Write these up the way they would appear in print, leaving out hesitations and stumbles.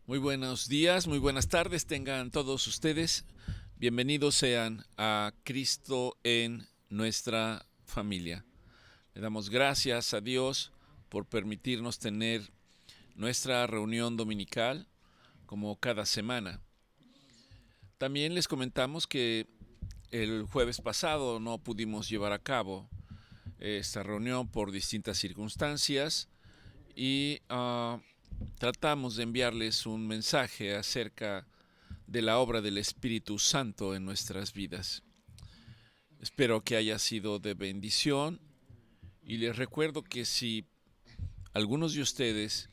Muy buenos días, muy buenas tardes tengan todos ustedes. Bienvenidos sean a Cristo en nuestra familia. Le damos gracias a Dios por permitirnos tener nuestra reunión dominical como cada semana. También les comentamos que el jueves pasado no pudimos llevar a cabo esta reunión por distintas circunstancias y tratamos de enviarles un mensaje acerca de la obra del Espíritu Santo en nuestras vidas. Espero que haya sido de bendición y les recuerdo que si algunos de ustedes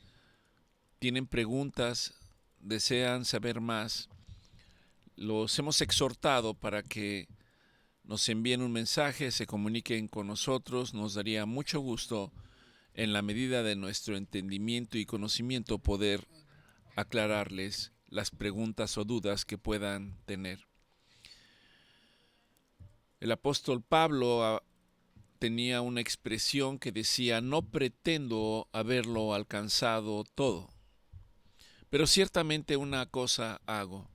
tienen preguntas, desean saber más, los hemos exhortado para que nos envíen un mensaje, se comuniquen con nosotros. Nos daría mucho gusto, en la medida de nuestro entendimiento y conocimiento, poder aclararles las preguntas o dudas que puedan tener. El apóstol Pablo tenía una expresión que decía: no pretendo haberlo alcanzado todo, pero ciertamente una cosa hago,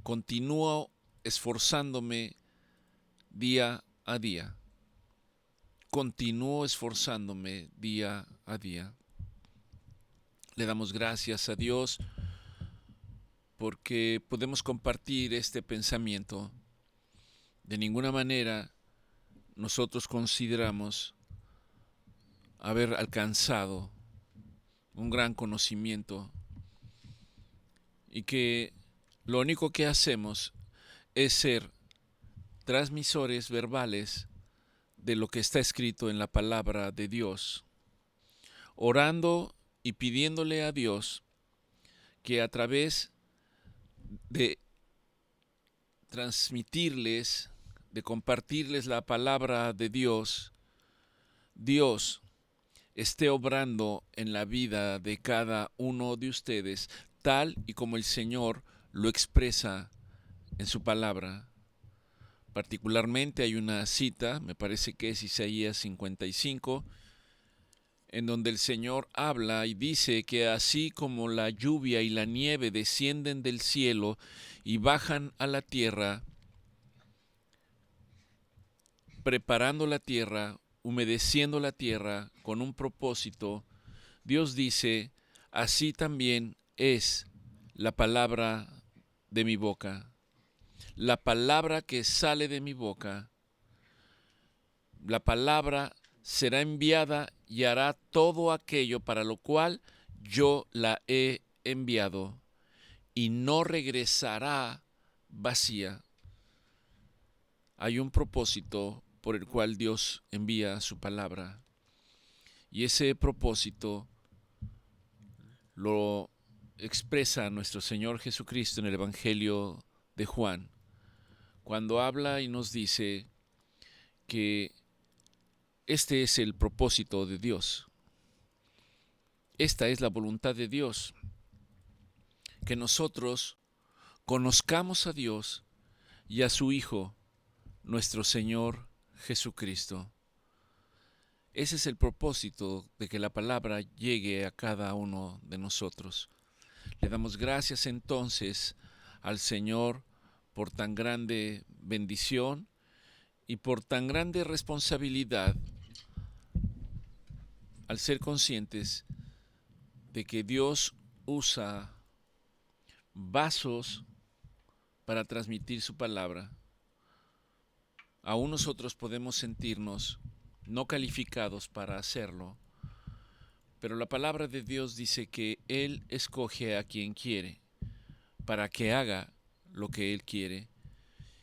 continúo esforzándome día a día, continúo esforzándome día a día. Le damos gracias a Dios porque podemos compartir este pensamiento. De ninguna manera nosotros consideramos haber alcanzado un gran conocimiento y que lo único que hacemos es ser transmisores verbales de lo que está escrito en la palabra de Dios, orando y pidiéndole a Dios que a través de transmitirles, de compartirles la palabra de Dios, Dios esté obrando en la vida de cada uno de ustedes, tal y como el Señor lo expresa en su palabra. Particularmente hay una cita, me parece que es Isaías 55, en donde el Señor habla y dice que así como la lluvia y la nieve descienden del cielo y bajan a la tierra, preparando la tierra, humedeciendo la tierra con un propósito, Dios dice: así también es la palabra de mi boca. La palabra que sale de mi boca, la palabra será enviada y hará todo aquello para lo cual yo la he enviado, y no regresará vacía. Hay un propósito por el cual Dios envía su palabra, y ese propósito lo expresa nuestro Señor Jesucristo en el Evangelio de Juan, cuando habla y nos dice que este es el propósito de Dios. Esta es la voluntad de Dios, que nosotros conozcamos a Dios y a su Hijo, nuestro Señor Jesucristo. Ese es el propósito de que la palabra llegue a cada uno de nosotros. Le damos gracias entonces al Señor por tan grande bendición y por tan grande responsabilidad, al ser conscientes de que Dios usa vasos para transmitir su palabra. Aún nosotros podemos sentirnos no calificados para hacerlo, pero la palabra de Dios dice que Él escoge a quien quiere para que haga lo que Él quiere,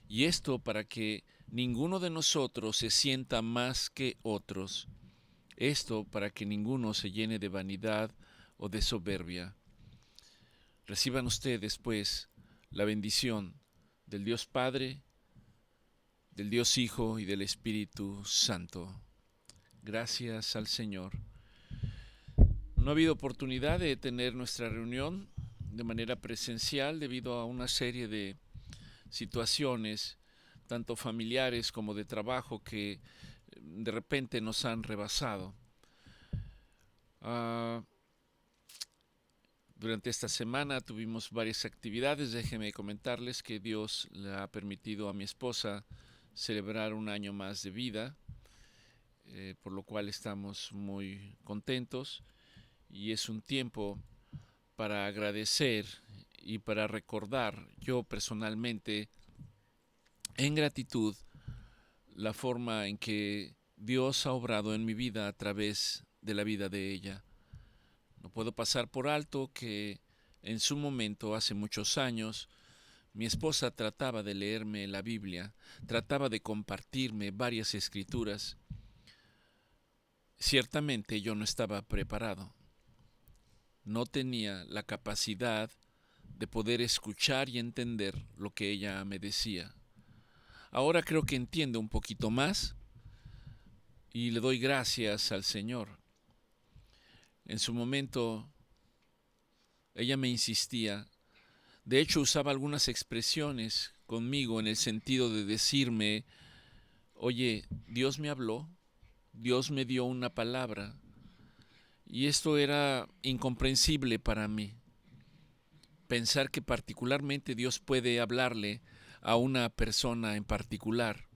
y esto para que ninguno de nosotros se sienta más que otros, esto para que ninguno se llene de vanidad o de soberbia. Reciban ustedes, pues, la bendición del Dios Padre, del Dios Hijo y del Espíritu Santo. Gracias al Señor. No ha habido oportunidad de tener nuestra reunión de manera presencial debido a una serie de situaciones, tanto familiares como de trabajo, que de repente nos han rebasado. Durante esta semana tuvimos varias actividades. Déjenme comentarles que Dios le ha permitido a mi esposa celebrar un año más de vida, por lo cual estamos muy contentos y es un tiempo para agradecer y para recordar yo personalmente en gratitud la forma en que Dios ha obrado en mi vida a través de la vida de ella. No puedo pasar por alto que en su momento, hace muchos años, mi esposa trataba de leerme la Biblia, trataba de compartirme varias escrituras. Ciertamente yo no estaba preparado. No tenía la capacidad de poder escuchar y entender lo que ella me decía. Ahora creo que entiendo un poquito más y le doy gracias al Señor. En su momento, ella me insistía. De hecho, usaba algunas expresiones conmigo en el sentido de decirme, oye, Dios me habló, Dios me dio una palabra, y esto era incomprensible para mí. Pensar que particularmente Dios puede hablarle a una persona en particular.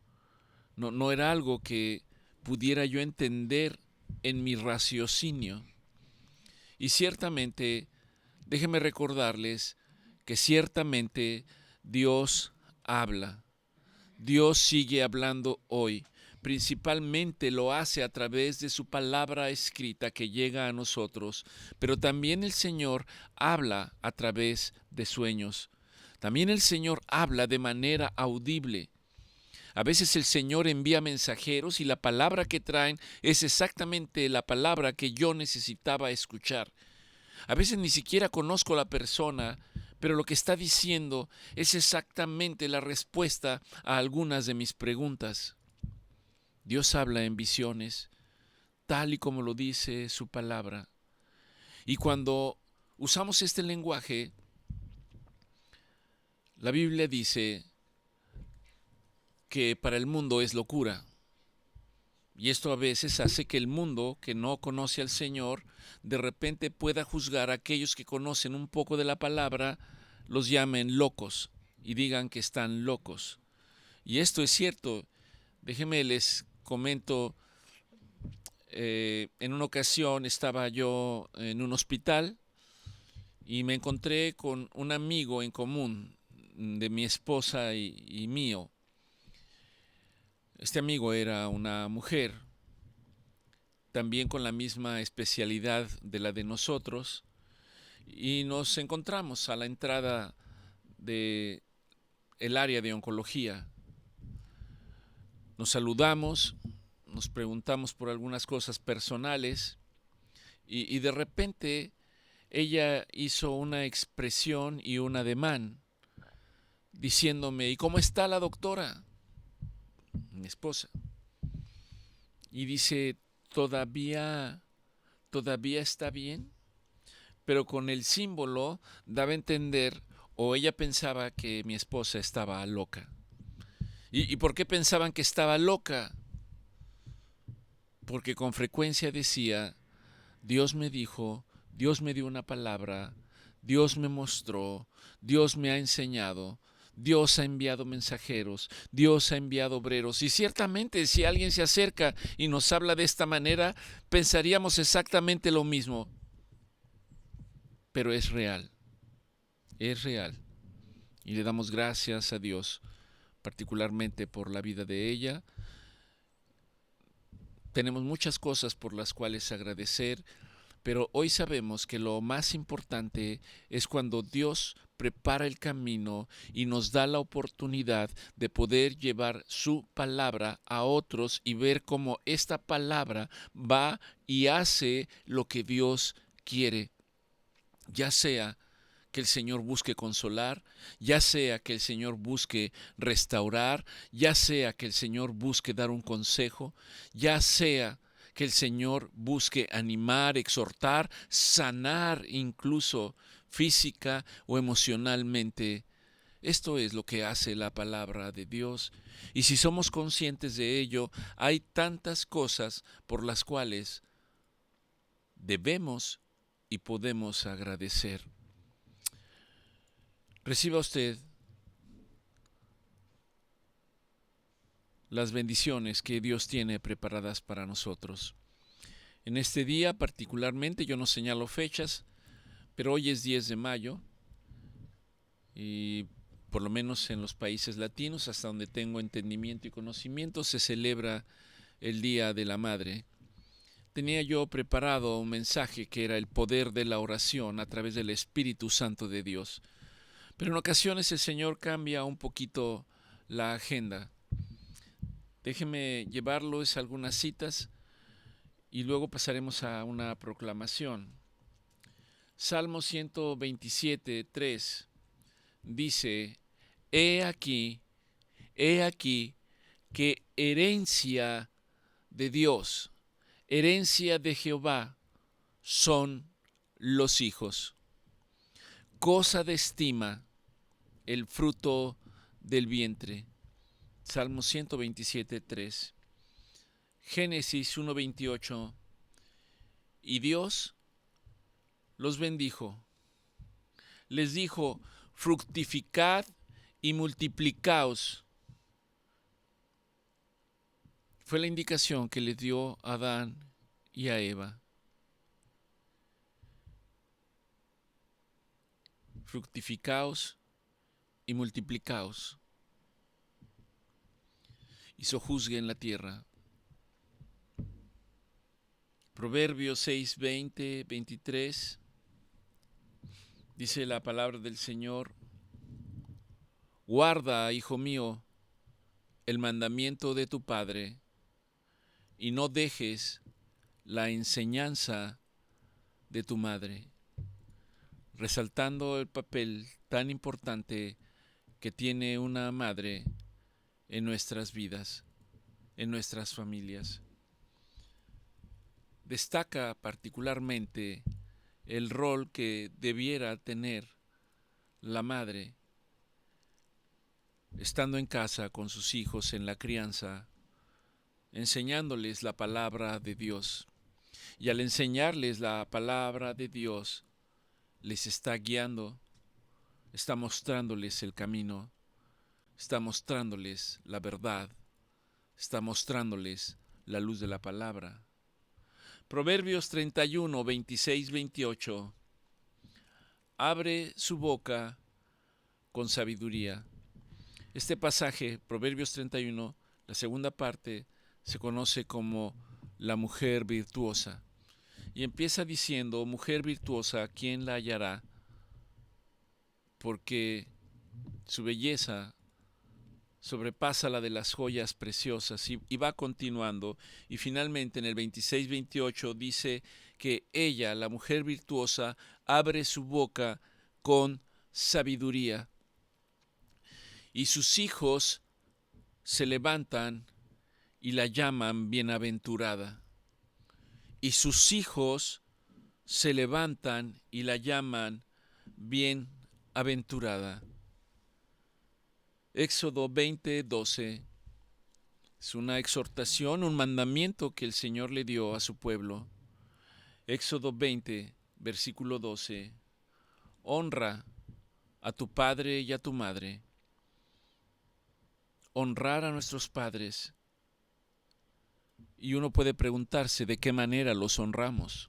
No era algo que pudiera yo entender en mi raciocinio. Y ciertamente, déjenme recordarles que ciertamente Dios habla. Dios sigue hablando hoy. Principalmente lo hace a través de su palabra escrita que llega a nosotros, pero también el Señor habla a través de sueños. También el Señor habla de manera audible. A veces el Señor envía mensajeros y la palabra que traen es exactamente la palabra que yo necesitaba escuchar. A veces ni siquiera conozco a la persona, pero lo que está diciendo es exactamente la respuesta a algunas de mis preguntas. Dios habla en visiones, tal y como lo dice su palabra. Y cuando usamos este lenguaje, la Biblia dice que para el mundo es locura. Y esto a veces hace que el mundo que no conoce al Señor de repente pueda juzgar a aquellos que conocen un poco de la palabra, los llamen locos y digan que están locos. Y esto es cierto. Déjenme les comento, en una ocasión estaba yo en un hospital y me encontré con un amigo en común de mi esposa y mío. Este amigo era una mujer, también con la misma especialidad de la de nosotros, y nos encontramos a la entrada de el área de oncología. Nos saludamos, nos preguntamos por algunas cosas personales y de repente ella hizo una expresión y un ademán diciéndome, ¿y cómo está la doctora? Mi esposa. Y dice, todavía está bien, pero con el símbolo daba a entender, o ella pensaba que mi esposa estaba loca. ¿Y por qué pensaban que estaba loca? Porque con frecuencia decía, Dios me dijo, Dios me dio una palabra, Dios me mostró, Dios me ha enseñado, Dios ha enviado mensajeros, Dios ha enviado obreros. Y ciertamente si alguien se acerca y nos habla de esta manera, pensaríamos exactamente lo mismo. Pero es real, es real. Y le damos gracias a Dios, particularmente por la vida de ella. Tenemos muchas cosas por las cuales agradecer, pero hoy sabemos que lo más importante es cuando Dios prepara el camino y nos da la oportunidad de poder llevar su palabra a otros y ver cómo esta palabra va y hace lo que Dios quiere, ya sea que el Señor busque consolar, ya sea que el Señor busque restaurar, ya sea que el Señor busque dar un consejo, ya sea que el Señor busque animar, exhortar, sanar incluso física o emocionalmente. Esto es lo que hace la palabra de Dios. Y si somos conscientes de ello, hay tantas cosas por las cuales debemos y podemos agradecer. Reciba usted las bendiciones que Dios tiene preparadas para nosotros. En este día particularmente, yo no señalo fechas, pero hoy es 10 de mayo y por lo menos en los países latinos, hasta donde tengo entendimiento y conocimiento, se celebra el Día de la Madre. Tenía yo preparado un mensaje que era el poder de la oración a través del Espíritu Santo de Dios. Pero en ocasiones el Señor cambia un poquito la agenda. Déjeme llevarlos algunas citas y luego pasaremos a una proclamación. Salmo 127, 3 dice: He aquí que herencia de Dios, herencia de Jehová son los hijos. Cosa de estima el fruto del vientre. Salmo 127, 3. Génesis 1:28. Y Dios los bendijo. Les dijo: fructificad y multiplicaos. Fue la indicación que le dio a Adán y a Eva. Fructificaos y multiplicaos, y sojuzguen la tierra. Proverbios 6, 20, 23, dice la palabra del Señor: guarda, hijo mío, el mandamiento de tu Padre, y no dejes la enseñanza de tu madre, resaltando el papel tan importante que tiene una madre en nuestras vidas, en nuestras familias. Destaca particularmente el rol que debiera tener la madre estando en casa con sus hijos en la crianza, enseñándoles la palabra de Dios. Y al enseñarles la palabra de Dios, les está guiando, está mostrándoles el camino, está mostrándoles la verdad, está mostrándoles la luz de la palabra. Proverbios 31, 26, 28. Abre su boca con sabiduría. Este pasaje, Proverbios 31, la segunda parte, se conoce como la mujer virtuosa. Y empieza diciendo: mujer virtuosa, ¿quién la hallará? Porque su belleza sobrepasa la de las joyas preciosas. Y va continuando. Y finalmente en el 26-28 dice que ella, la mujer virtuosa, abre su boca con sabiduría. Y sus hijos se levantan y la llaman bienaventurada. Y sus hijos se levantan y la llaman bienaventurada. Éxodo 20:12 es una exhortación, un mandamiento que el Señor le dio a su pueblo. Éxodo 20, versículo 12. Honra a tu padre y a tu madre. Honrar a nuestros padres. Y uno puede preguntarse de qué manera los honramos.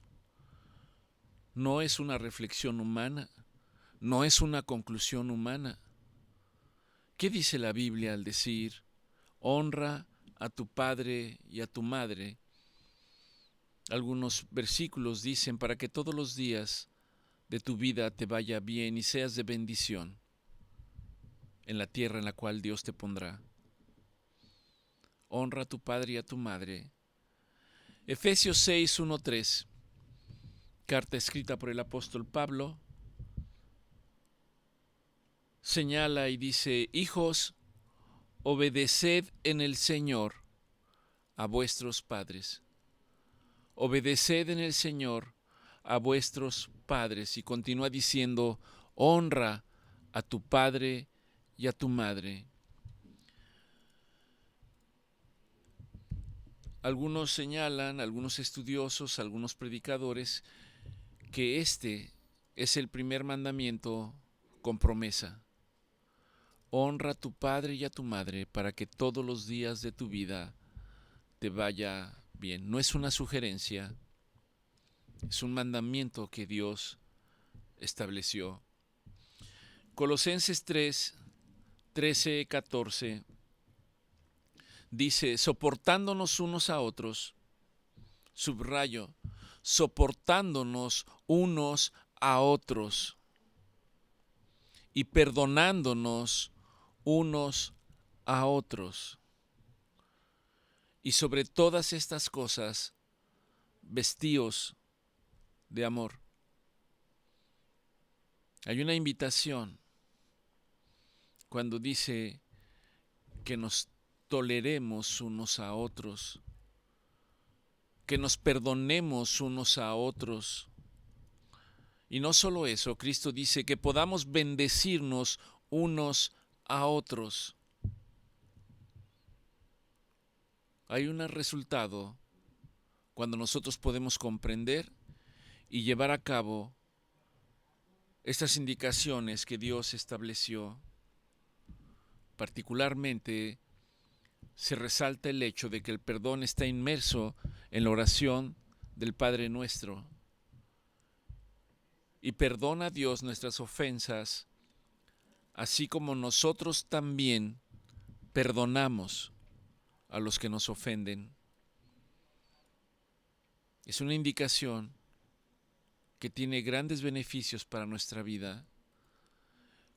No es una reflexión humana, no es una conclusión humana. ¿Qué dice la Biblia al decir: honra a tu padre y a tu madre? Algunos versículos dicen: para que todos los días de tu vida te vaya bien y seas de bendición en la tierra en la cual Dios te pondrá. Honra a tu padre y a tu madre. Efesios 6, 1, 3, carta escrita por el apóstol Pablo, señala y dice: hijos, obedeced en el Señor a vuestros padres. Obedeced en el Señor a vuestros padres. Y continúa diciendo: honra a tu padre y a tu madre. Algunos señalan, algunos estudiosos, algunos predicadores, que este es el primer mandamiento con promesa. honra a tu padre y a tu madre para que todos los días de tu vida te vaya bien. No es una sugerencia, es un mandamiento que Dios estableció. Colosenses 3, 13, 14 dice, soportándonos unos a otros, subrayo, soportándonos unos a otros y perdonándonos unos a otros. Y sobre todas estas cosas, vestíos de amor. Hay una invitación cuando dice que nos toleremos unos a otros, que nos perdonemos unos a otros. Y no solo eso, Cristo dice que podamos bendecirnos unos a otros. Hay un resultado cuando nosotros podemos comprender y llevar a cabo estas indicaciones que Dios estableció. Particularmente se resalta el hecho de que el perdón está inmerso en la oración del Padre Nuestro. Y perdona a Dios nuestras ofensas, así como nosotros también perdonamos a los que nos ofenden. Es una indicación que tiene grandes beneficios para nuestra vida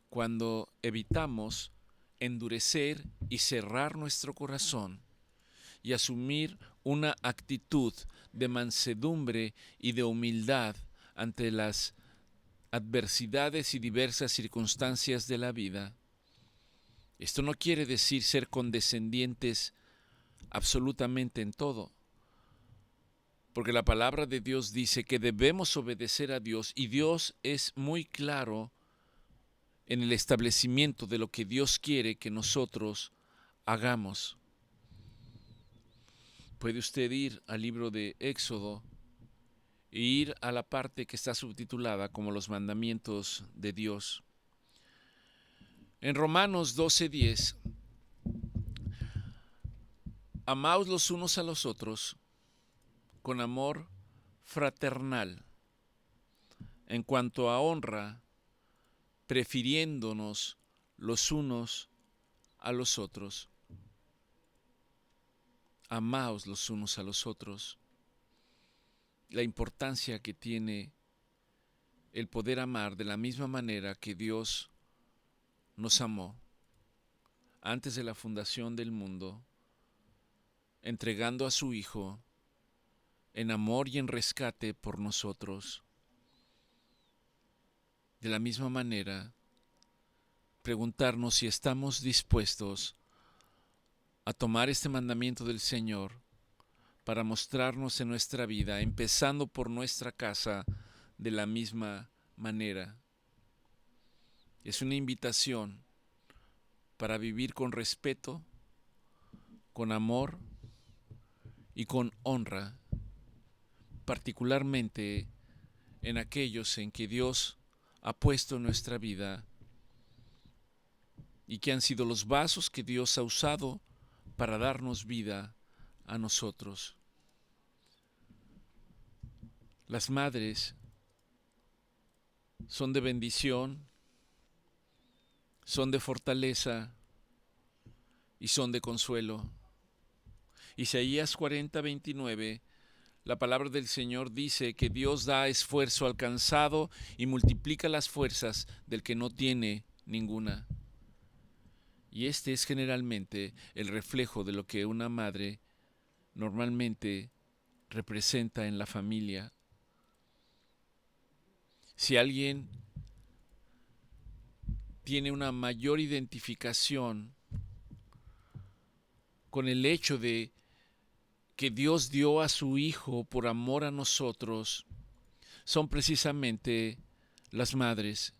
cuando evitamos endurecer y cerrar nuestro corazón y asumir una actitud de mansedumbre y de humildad ante las adversidades y diversas circunstancias de la vida. Esto no quiere decir ser condescendientes absolutamente en todo, porque la palabra de Dios dice que debemos obedecer a Dios y Dios es muy claro en el establecimiento de lo que Dios quiere que nosotros hagamos. Puede usted ir al libro de Éxodo e ir a la parte que está subtitulada como los mandamientos de Dios. En Romanos 12:10, amaos los unos a los otros con amor fraternal, en cuanto a honra, prefiriéndonos los unos a los otros. Amaos los unos a los otros. La importancia que tiene el poder amar de la misma manera que Dios nos amó antes de la fundación del mundo, entregando a su Hijo en amor y en rescate por nosotros. De la misma manera, preguntarnos si estamos dispuestos a tomar este mandamiento del Señor para mostrarnos en nuestra vida, empezando por nuestra casa, de la misma manera. Es una invitación para vivir con respeto, con amor y con honra, particularmente en aquellos en que Dios ha puesto en nuestra vida y que han sido los vasos que Dios ha usado para darnos vida a nosotros. Las madres son de bendición, son de fortaleza y son de consuelo. Isaías 40:29, la palabra del Señor dice que Dios da esfuerzo al cansado y multiplica las fuerzas del que no tiene ninguna. Y este es generalmente el reflejo de lo que una madre normalmente representa en la familia. Si alguien tiene una mayor identificación con el hecho de que Dios dio a su Hijo por amor a nosotros, son precisamente las madres.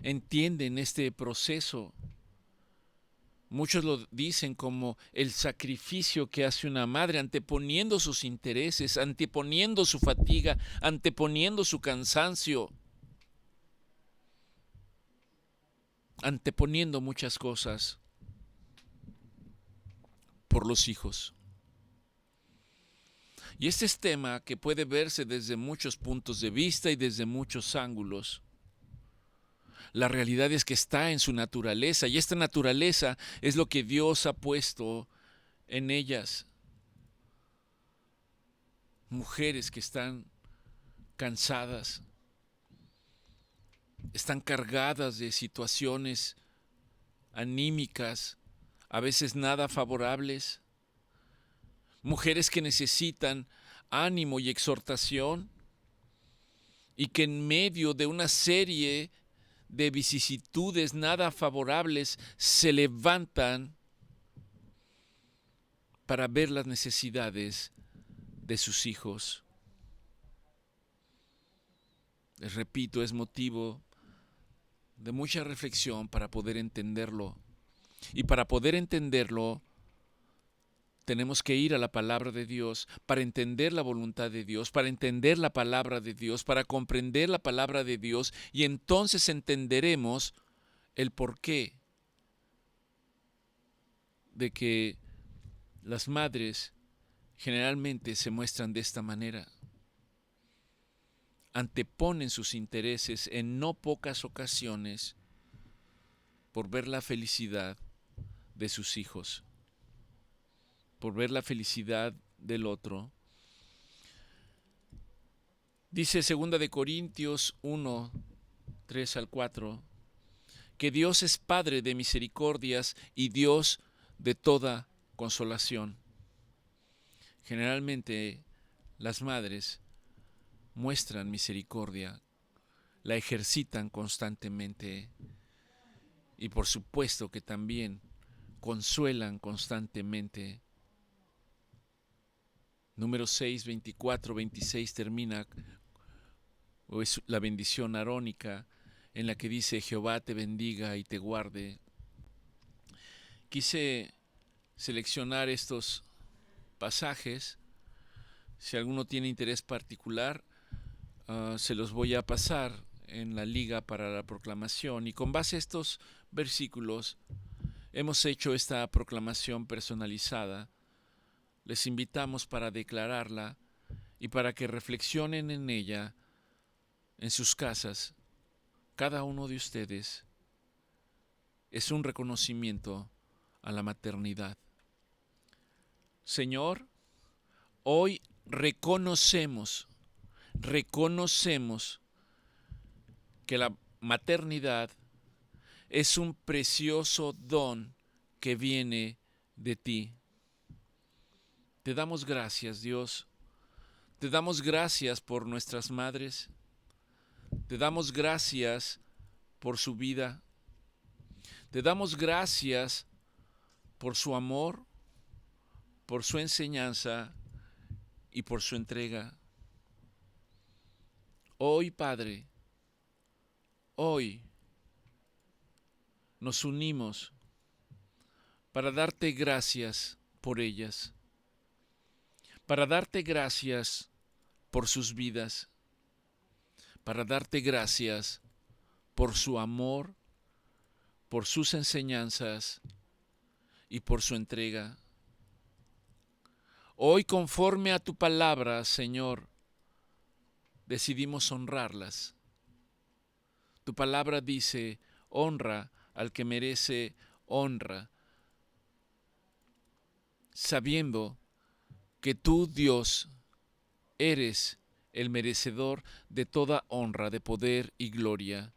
Entienden este proceso. Muchos lo dicen como el sacrificio que hace una madre, anteponiendo sus intereses, anteponiendo su fatiga, anteponiendo su cansancio. anteponiendo muchas cosas por los hijos. Y este es tema que puede verse desde muchos puntos de vista y desde muchos ángulos. La realidad es que está en su naturaleza, y esta naturaleza es lo que Dios ha puesto en ellas. Mujeres que están cansadas, están cargadas de situaciones anímicas, a veces nada favorables. Mujeres que necesitan ánimo y exhortación, y que en medio de una serie de vicisitudes nada favorables se levantan para ver las necesidades de sus hijos. Les repito, es motivo de mucha reflexión para poder entenderlo. Y para poder entenderlo, tenemos que ir a la palabra de Dios para entender la voluntad de Dios, para entender la palabra de Dios, para comprender la palabra de Dios, y entonces entenderemos el porqué de que las madres generalmente se muestran de esta manera. Anteponen sus intereses en no pocas ocasiones por ver la felicidad de sus hijos, por ver la felicidad del otro. Dice 2 de Corintios 1, 3 al 4, que Dios es Padre de misericordias y Dios de toda consolación. Generalmente las madres muestran misericordia, la ejercitan constantemente, y por supuesto que también consuelan constantemente. Número 6, 24, 26 termina, o es la bendición arónica, en la que dice: Jehová te bendiga y te guarde. Quise seleccionar estos pasajes. Si alguno tiene interés particular, se los voy a pasar en la liga para la proclamación, y con base a estos versículos hemos hecho esta proclamación personalizada. Les invitamos para declararla y para que reflexionen en ella en sus casas. Cada uno de ustedes es un reconocimiento a la maternidad. Señor, hoy reconocemos que la maternidad es un precioso don que viene de ti. Te damos gracias, Dios. Te damos gracias por nuestras madres. Te damos gracias por su vida. Te damos gracias por su amor, por su enseñanza y por su entrega. Hoy, Padre, hoy nos unimos para darte gracias por ellas, para darte gracias por sus vidas, para darte gracias por su amor, por sus enseñanzas y por su entrega. Hoy, conforme a tu palabra, Señor, decidimos honrarlas. Tu palabra dice: honra al que merece honra, sabiendo que tú, Dios, eres el merecedor de toda honra, de poder y gloria.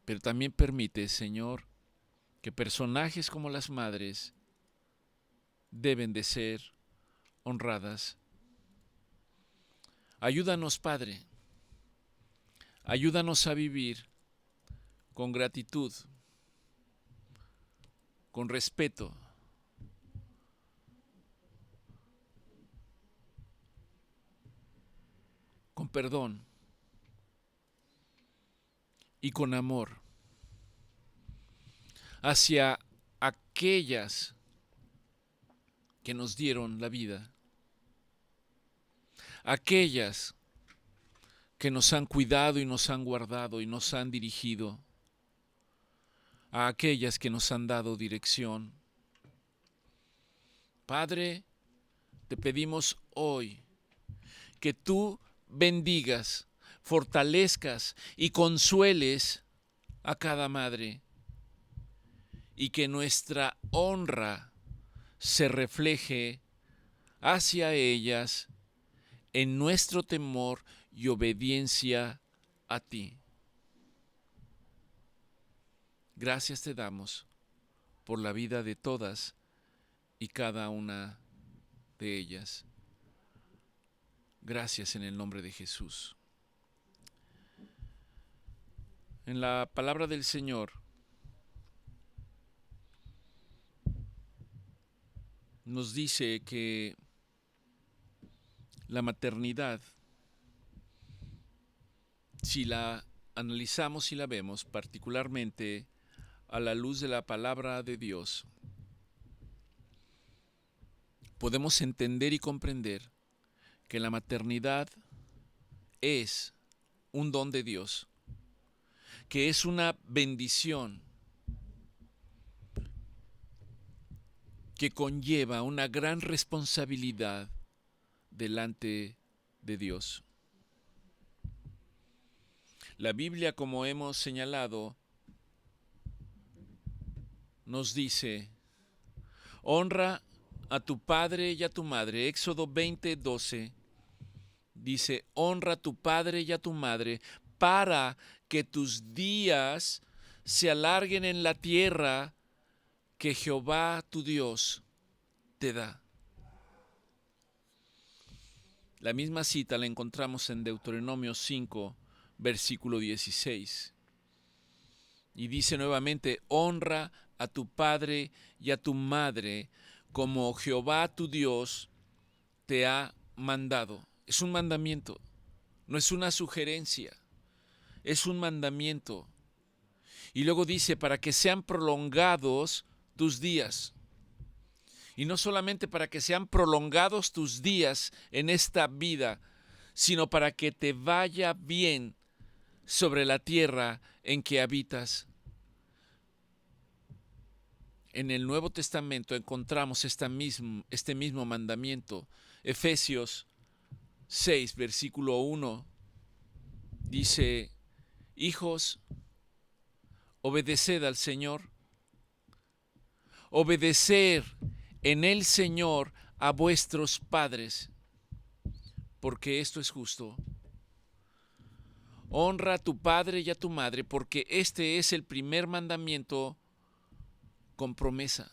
Pero también permite, Señor, que personajes como las madres deben de ser honradas. Ayúdanos, Padre, ayúdanos a vivir con gratitud, con respeto, con perdón y con amor hacia aquellas que nos dieron la vida, aquellas que nos han cuidado y nos han guardado y nos han dirigido, a aquellas que nos han dado dirección. Padre, te pedimos hoy que tú bendigas, fortalezcas y consueles a cada madre, y que nuestra honra se refleje hacia ellas en nuestro temor y obediencia a ti. Gracias te damos por la vida de todas y cada una de ellas. Gracias en el nombre de Jesús. En la palabra del Señor nos dice que la maternidad, si la analizamos y la vemos particularmente a la luz de la palabra de Dios, podemos entender y comprender que la maternidad es un don de Dios, que es una bendición que conlleva una gran responsabilidad delante de Dios. La Biblia, como hemos señalado, nos dice: honra a tu padre y a tu madre. Éxodo 20:12 dice: honra a tu padre y a tu madre para que tus días se alarguen en la tierra que Jehová tu Dios te da. La misma cita la encontramos en Deuteronomio 5, versículo 16. Y dice nuevamente: honra a tu padre y a tu madre como Jehová tu Dios te ha mandado. Es un mandamiento, no es una sugerencia, es un mandamiento. Y luego dice: para que sean prolongados tus días. Y no solamente para que sean prolongados tus días en esta vida, sino para que te vaya bien sobre la tierra en que habitas. En el Nuevo Testamento encontramos este mismo mandamiento. Efesios 6, versículo 1, dice: hijos, obedeced al Señor. Obedecer en el Señor a vuestros padres, porque esto es justo. Honra a tu padre y a tu madre, porque este es el primer mandamiento con promesa,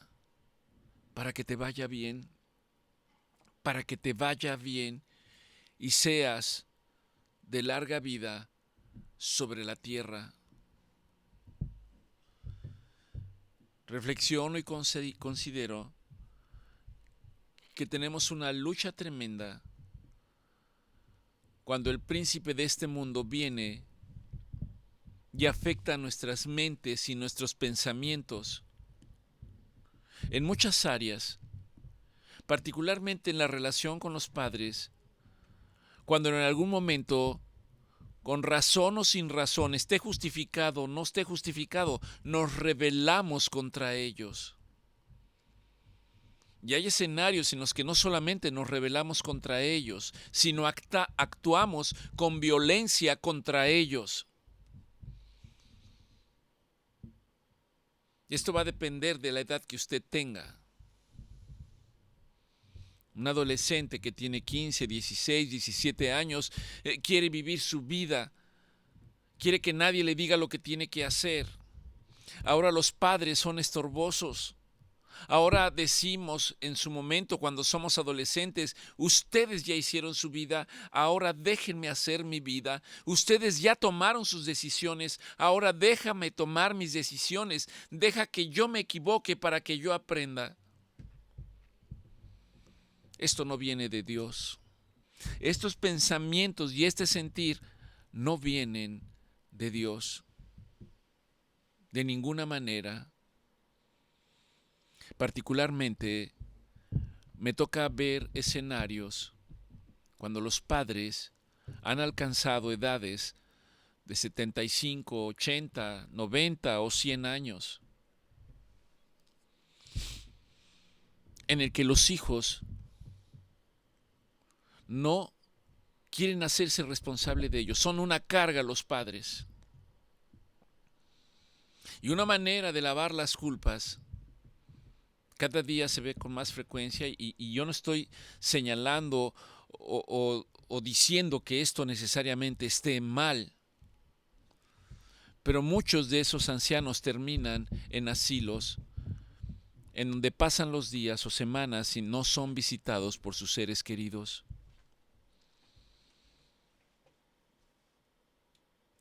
para que te vaya bien, para que te vaya bien y seas de larga vida sobre la tierra. Reflexiono y considero que tenemos una lucha tremenda cuando el príncipe de este mundo viene y afecta nuestras mentes y nuestros pensamientos en muchas áreas, particularmente en la relación con los padres, cuando en algún momento, con razón o sin razón, esté justificado o no esté justificado, nos rebelamos contra ellos. Y hay escenarios en los que no solamente nos rebelamos contra ellos, sino actuamos con violencia contra ellos. Esto va a depender de la edad que usted tenga. Un adolescente que tiene 15, 16, 17 años quiere vivir su vida, quiere que nadie le diga lo que tiene que hacer. Ahora los padres son estorbosos. Ahora decimos en su momento, cuando somos adolescentes: ustedes ya hicieron su vida, ahora déjenme hacer mi vida. Ustedes ya tomaron sus decisiones, ahora déjame tomar mis decisiones. Deja que yo me equivoque para que yo aprenda. Esto no viene de Dios. Estos pensamientos y este sentir no vienen de Dios. De ninguna manera. Particularmente me toca ver escenarios cuando los padres han alcanzado edades de 75, 80, 90 o 100 años. en el que los hijos no quieren hacerse responsable de ellos, son una carga a los padres. Y una manera de lavar las culpas cada día se ve con más frecuencia, y yo no estoy señalando o diciendo que esto necesariamente esté mal, pero muchos de esos ancianos terminan en asilos en donde pasan los días o semanas y no son visitados por sus seres queridos,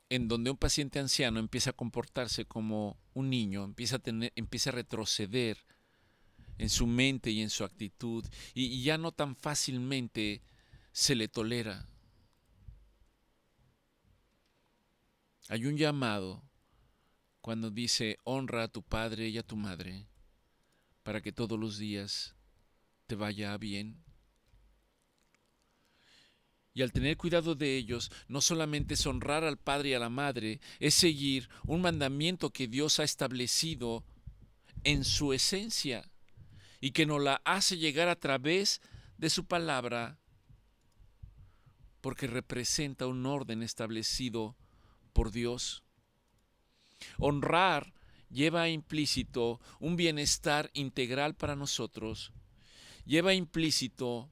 en donde un paciente anciano empieza a comportarse como un niño, empieza a retroceder en su mente y en su actitud, y ya no tan fácilmente se le tolera. Hay un llamado cuando dice: honra a tu padre y a tu madre para que todos los días te vaya bien. Y al tener cuidado de ellos, no solamente es honrar al padre y a la madre, es seguir un mandamiento que Dios ha establecido en su esencia y que nos la hace llegar a través de su palabra, porque representa un orden establecido por Dios. Honrar lleva implícito un bienestar integral para nosotros, lleva implícito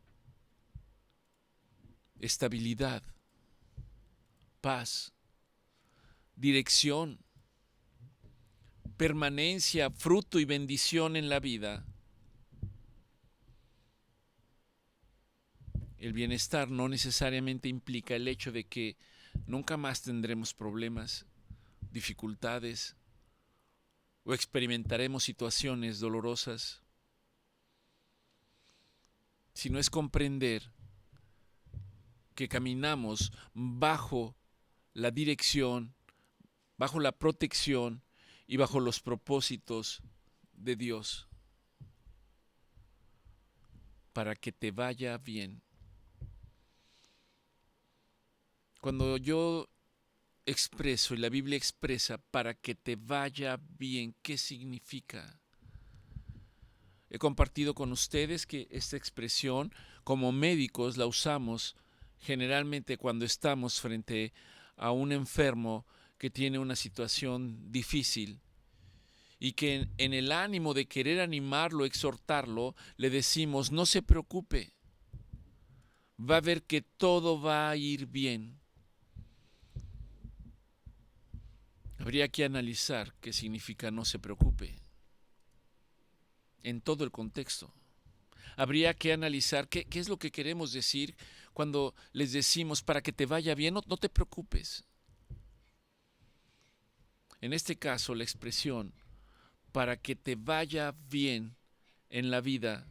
estabilidad, paz, dirección, permanencia, fruto y bendición en la vida. El bienestar no necesariamente implica el hecho de que nunca más tendremos problemas, dificultades o experimentaremos situaciones dolorosas, sino es comprender que caminamos bajo la dirección, bajo la protección y bajo los propósitos de Dios para que te vaya bien. Cuando yo expreso y la Biblia expresa para que te vaya bien, ¿qué significa? He compartido con ustedes que esta expresión, como médicos, la usamos generalmente cuando estamos frente a un enfermo que tiene una situación difícil y que en el ánimo de querer animarlo, exhortarlo, le decimos: no se preocupe, va a ver que todo va a ir bien. Habría que analizar qué significa no se preocupe en todo el contexto. Habría que analizar qué es lo que queremos decir cuando les decimos para que te vaya bien, no te preocupes. En este caso, la expresión para que te vaya bien en la vida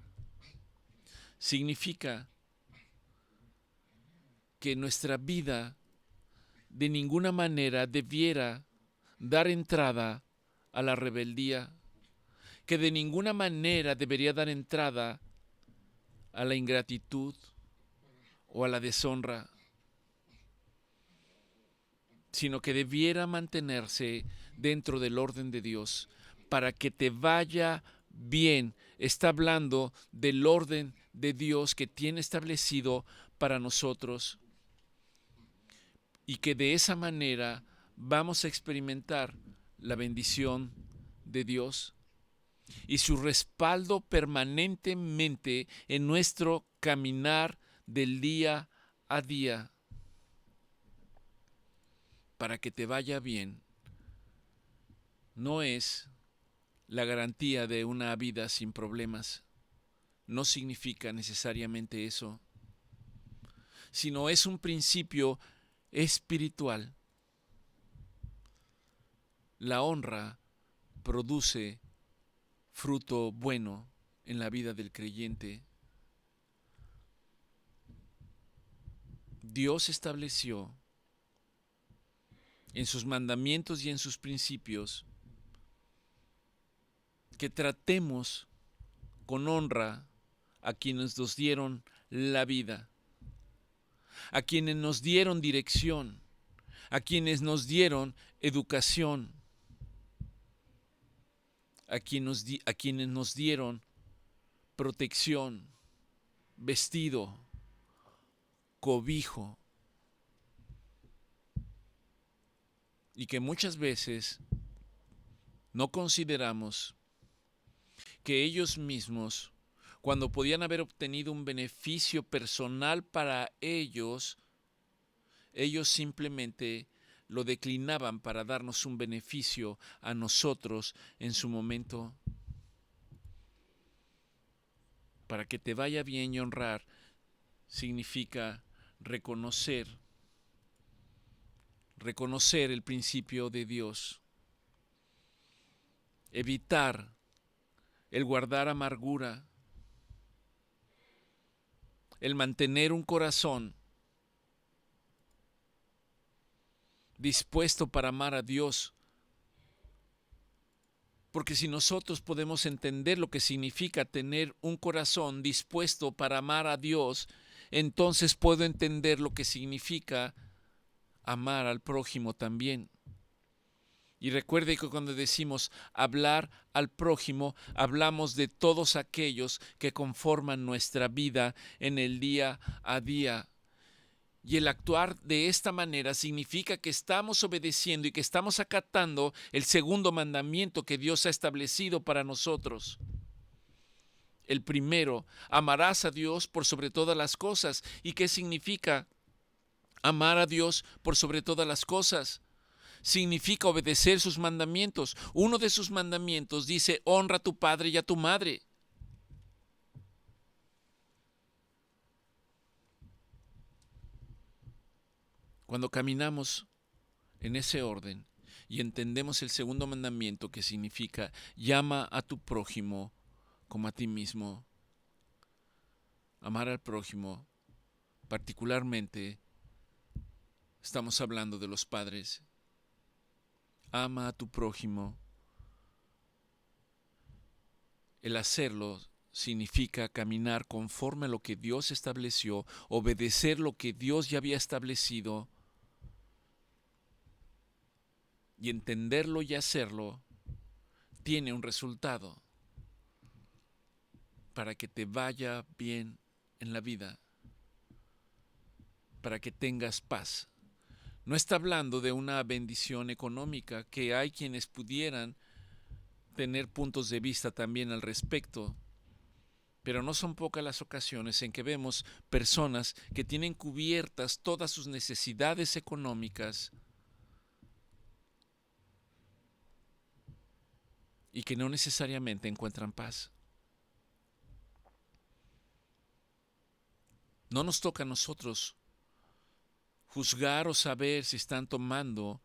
significa que nuestra vida de ninguna manera debiera dar entrada a la rebeldía, que de ninguna manera debería dar entrada a la ingratitud o a la deshonra, sino que debiera mantenerse dentro del orden de Dios. Para que te vaya bien, está hablando del orden de Dios que tiene establecido para nosotros, y que de esa manera vamos a experimentar la bendición de Dios y su respaldo permanentemente en nuestro caminar del día a día. Para que te vaya bien no es la garantía de una vida sin problemas, no significa necesariamente eso, sino es un principio espiritual. La honra produce fruto bueno en la vida del creyente. Dios estableció en sus mandamientos y en sus principios que tratemos con honra a quienes nos dieron la vida, a quienes nos dieron dirección, a quienes nos dieron educación, a quienes nos dieron protección, vestido, cobijo, y que muchas veces no consideramos que ellos mismos, cuando podían haber obtenido un beneficio personal para ellos, ellos simplemente lo declinaban para darnos un beneficio a nosotros en su momento. Para que te vaya bien y honrar significa reconocer el principio de Dios, evitar el guardar amargura, el mantener un corazón dispuesto para amar a Dios. Porque si nosotros podemos entender lo que significa tener un corazón dispuesto para amar a Dios, entonces puedo entender lo que significa amar al prójimo también. Y recuerde que cuando decimos hablar al prójimo, hablamos de todos aquellos que conforman nuestra vida en el día a día. Y el actuar de esta manera significa que estamos obedeciendo y que estamos acatando el segundo mandamiento que Dios ha establecido para nosotros. El primero, amarás a Dios por sobre todas las cosas. ¿Y qué significa amar a Dios por sobre todas las cosas? Significa obedecer sus mandamientos. Uno de sus mandamientos dice, honra a tu padre y a tu madre. Cuando caminamos en ese orden y entendemos el segundo mandamiento, que significa llama a tu prójimo como a ti mismo, amar al prójimo, particularmente estamos hablando de los padres. Ama a tu prójimo. El hacerlo significa caminar conforme a lo que Dios estableció, obedecer lo que Dios ya había establecido, y entenderlo y hacerlo tiene un resultado para que te vaya bien en la vida, para que tengas paz. No está hablando de una bendición económica, que hay quienes pudieran tener puntos de vista también al respecto, pero no son pocas las ocasiones en que vemos personas que tienen cubiertas todas sus necesidades económicas y que no necesariamente encuentran paz. No nos toca a nosotros juzgar o saber si están tomando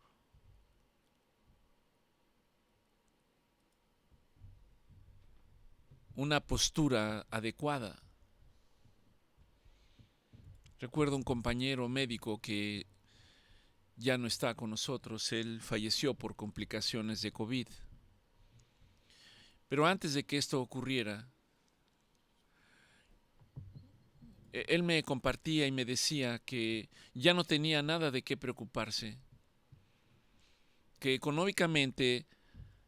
una postura adecuada. Recuerdo un compañero médico que ya no está con nosotros. Él falleció por complicaciones de COVID. Pero antes de que esto ocurriera, él me compartía y me decía que ya no tenía nada de qué preocuparse, que económicamente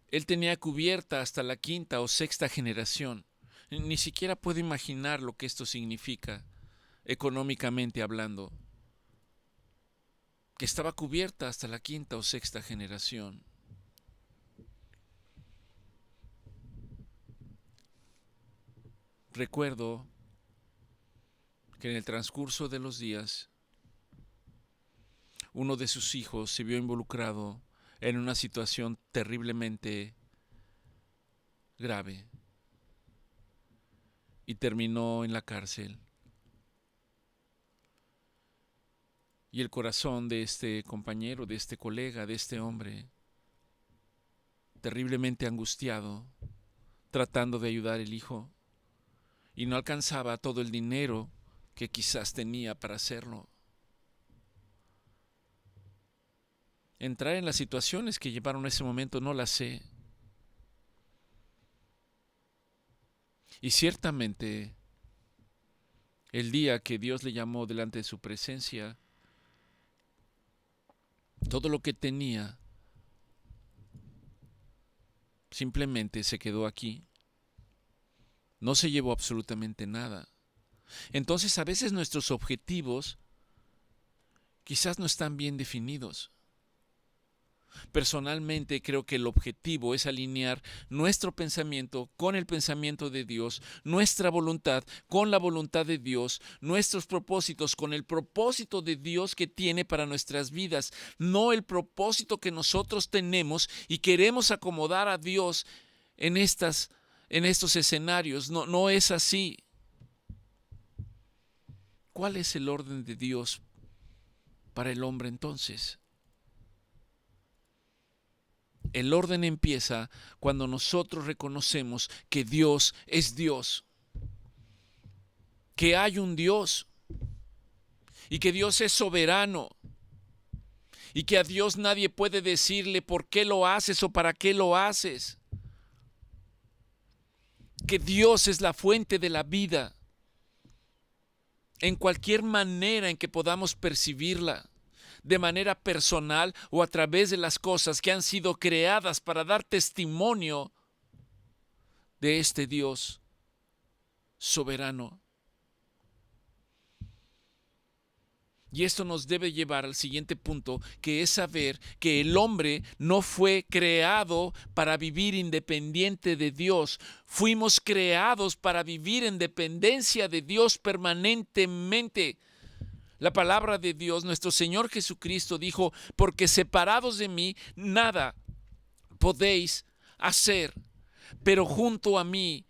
él tenía cubierta hasta la quinta o sexta generación. Ni siquiera puedo imaginar lo que esto significa, económicamente hablando, que estaba cubierta hasta la quinta o sexta generación. Recuerdo que en el transcurso de los días, uno de sus hijos se vio involucrado en una situación terriblemente grave y terminó en la cárcel. Y el corazón de este compañero, de este colega, de este hombre, terriblemente angustiado, tratando de ayudar al hijo, y no alcanzaba todo el dinero que quizás tenía para hacerlo. Entrar en las situaciones que llevaron a ese momento no las sé. Y ciertamente, el día que Dios le llamó delante de su presencia, todo lo que tenía simplemente se quedó aquí. no se llevó absolutamente nada. Entonces a veces nuestros objetivos quizás no están bien definidos. Personalmente creo que el objetivo es alinear nuestro pensamiento con el pensamiento de Dios, nuestra voluntad con la voluntad de Dios, nuestros propósitos con el propósito de Dios que tiene para nuestras vidas, no el propósito que nosotros tenemos y queremos acomodar a Dios en estos escenarios. No, no es así. ¿Cuál es el orden de Dios para el hombre entonces? El orden empieza cuando nosotros reconocemos que Dios es Dios, que hay un Dios y que Dios es soberano y que a Dios nadie puede decirle por qué lo haces o para qué lo haces, que Dios es la fuente de la vida en cualquier manera en que podamos percibirla, de manera personal o a través de las cosas que han sido creadas para dar testimonio de este Dios soberano. Y esto nos debe llevar al siguiente punto, que es saber que el hombre no fue creado para vivir independiente de Dios. Fuimos creados para vivir en dependencia de Dios permanentemente. La palabra de Dios, nuestro Señor Jesucristo dijo, porque separados de mí, nada podéis hacer, pero junto a mí,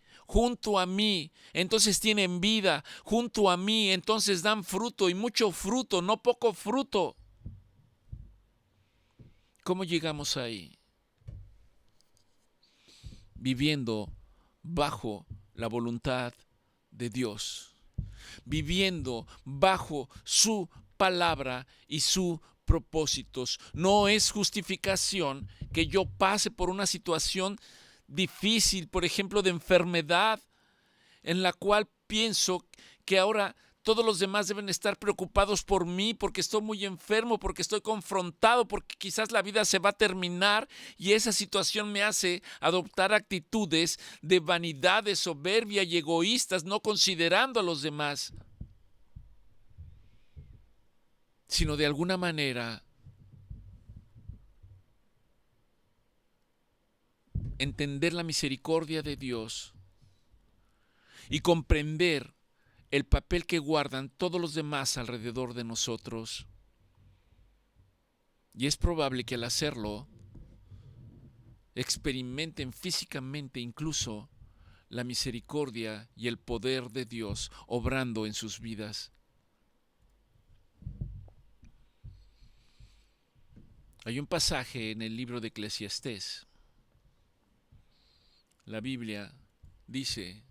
entonces tienen vida, junto a mí, entonces dan fruto y mucho fruto, no poco fruto. ¿Cómo llegamos ahí? Viviendo bajo la voluntad de Dios, viviendo bajo su palabra y sus propósitos. No es justificación que yo pase por una situación difícil, por ejemplo, de enfermedad, en la cual pienso que ahora todos los demás deben estar preocupados por mí porque estoy muy enfermo, porque estoy confrontado, porque quizás la vida se va a terminar y esa situación me hace adoptar actitudes de vanidad, de soberbia y egoístas, no considerando a los demás, sino de alguna manera entender la misericordia de Dios y comprender el papel que guardan todos los demás alrededor de nosotros. Y es probable que al hacerlo experimenten físicamente incluso la misericordia y el poder de Dios obrando en sus vidas. Hay un pasaje en el libro de Eclesiastés. La Biblia dice: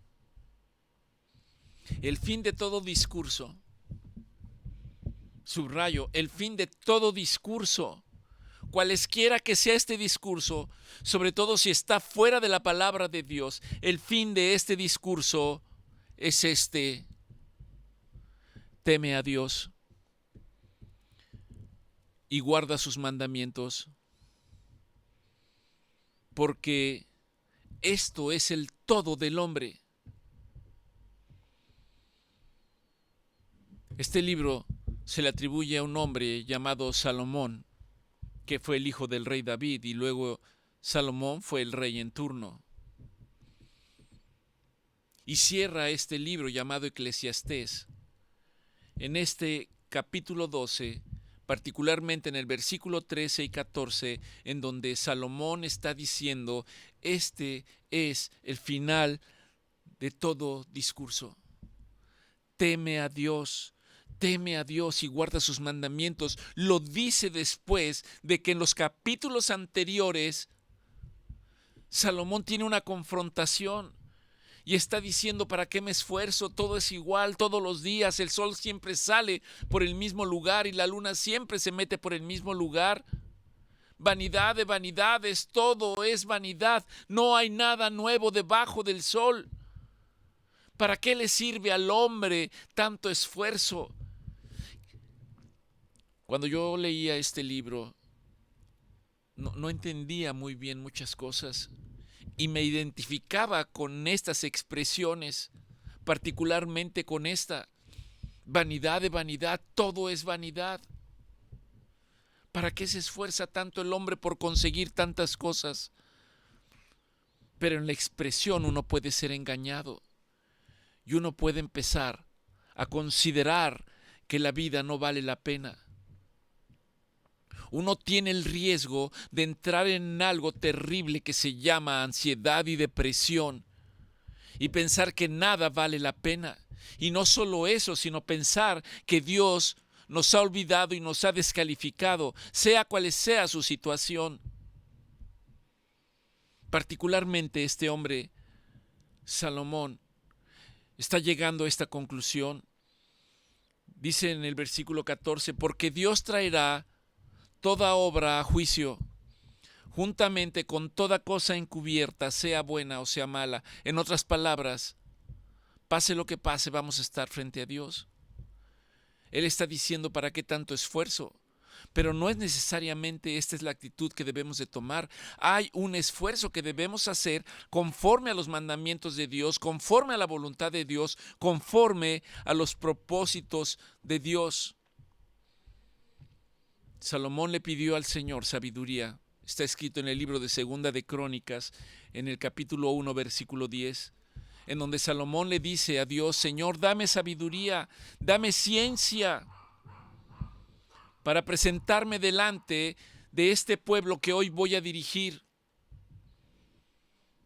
el fin de todo discurso, subrayo, el fin de todo discurso, cualesquiera que sea este discurso, sobre todo si está fuera de la palabra de Dios, el fin de este discurso es este: teme a Dios y guarda sus mandamientos, porque esto es el todo del hombre. Este libro se le atribuye a un hombre llamado Salomón, que fue el hijo del rey David, y luego Salomón fue el rey en turno. Y cierra este libro llamado Eclesiastés en este capítulo 12, particularmente en el versículo 13 y 14, en donde Salomón está diciendo: este es el final de todo discurso. Teme a Dios y guarda sus mandamientos. Lo dice después de que en los capítulos anteriores Salomón tiene una confrontación y está diciendo: ¿para qué me esfuerzo? Todo es igual todos los días, el sol siempre sale por el mismo lugar y la luna siempre se mete por el mismo lugar. Vanidad de vanidades, todo es vanidad, no hay nada nuevo debajo del sol. ¿Para qué le sirve al hombre tanto esfuerzo? Cuando yo leía este libro, no entendía muy bien muchas cosas y me identificaba con estas expresiones, particularmente con esta: vanidad de vanidad, todo es vanidad. ¿Para qué se esfuerza tanto el hombre por conseguir tantas cosas? Pero en la expresión uno puede ser engañado y uno puede empezar a considerar que la vida no vale la pena. Uno tiene el riesgo de entrar en algo terrible que se llama ansiedad y depresión y pensar que nada vale la pena. Y no solo eso, sino pensar que Dios nos ha olvidado y nos ha descalificado, sea cual sea su situación. Particularmente este hombre, Salomón, está llegando a esta conclusión. Dice en el versículo 14: porque Dios traerá toda obra a juicio, juntamente con toda cosa encubierta, sea buena o sea mala. En otras palabras, pase lo que pase, vamos a estar frente a Dios. Él está diciendo: ¿para qué tanto esfuerzo? Pero no es necesariamente esta es la actitud que debemos de tomar. Hay un esfuerzo que debemos hacer conforme a los mandamientos de Dios, conforme a la voluntad de Dios, conforme a los propósitos de Dios. Salomón le pidió al Señor sabiduría. Está escrito en el libro de Segunda de Crónicas, en el capítulo 1, versículo 10, en donde Salomón le dice a Dios: Señor, dame sabiduría, dame ciencia para presentarme delante de este pueblo que hoy voy a dirigir.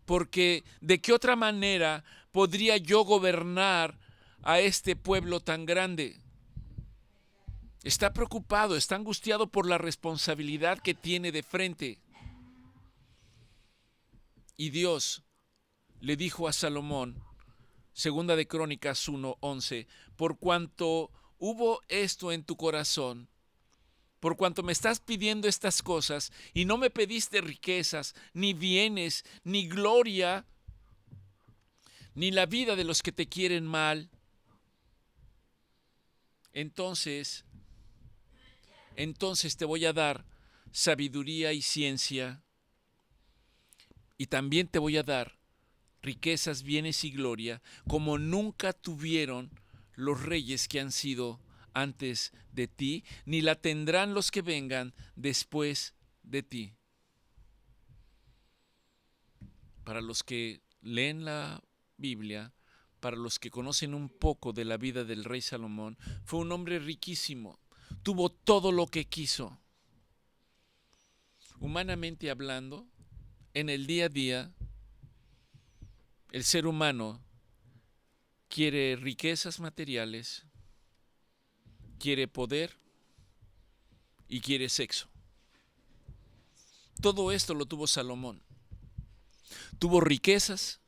Porque ¿de qué otra manera podría yo gobernar a este pueblo tan grande? Está preocupado, está angustiado por la responsabilidad que tiene de frente. Y Dios le dijo a Salomón, Segunda de Crónicas 1:11, por cuanto hubo esto en tu corazón, por cuanto me estás pidiendo estas cosas y no me pediste riquezas, ni bienes, ni gloria, ni la vida de los que te quieren mal, entonces te voy a dar sabiduría y ciencia, y también te voy a dar riquezas, bienes y gloria, como nunca tuvieron los reyes que han sido antes de ti, ni la tendrán los que vengan después de ti. Para los que leen la Biblia, para los que conocen un poco de la vida del rey Salomón, fue un hombre riquísimo, tuvo todo lo que quiso. Humanamente hablando, en el día a día, el ser humano quiere riquezas materiales, quiere poder y quiere sexo. Todo esto lo tuvo Salomón. Tuvo riquezas.